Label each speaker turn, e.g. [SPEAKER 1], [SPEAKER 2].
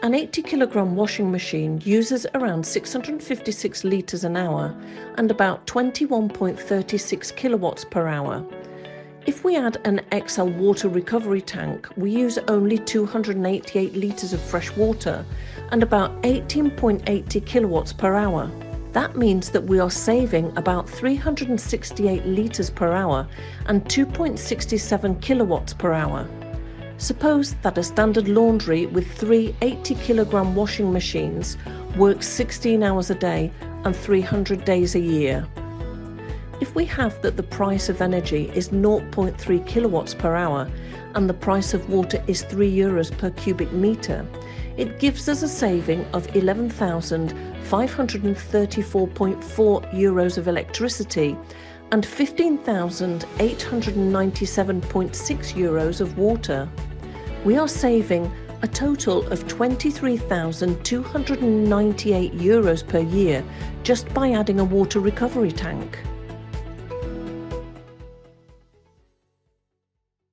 [SPEAKER 1] An 80 kilogram washing machine uses around 656 litres an hour and about 21.36 kilowatts per hour. If we add an XL water recovery tank, we use only 288 litres of fresh water and about 18.80 kilowatts per hour. That means that we are saving about 368 litres per hour and 2.67 kilowatts per hour. Suppose that a standard laundry with 3 80 kilogram washing machines works 16 hours a day and 300 days a year. If we have that the price of energy is 0.3 kilowatts per hour and the price of water is €3 per cubic metre, it gives us a saving of €11,534.4 of electricity and €15,897.6 of water. We are saving a total of €23,298 per year just by adding a water recovery tank.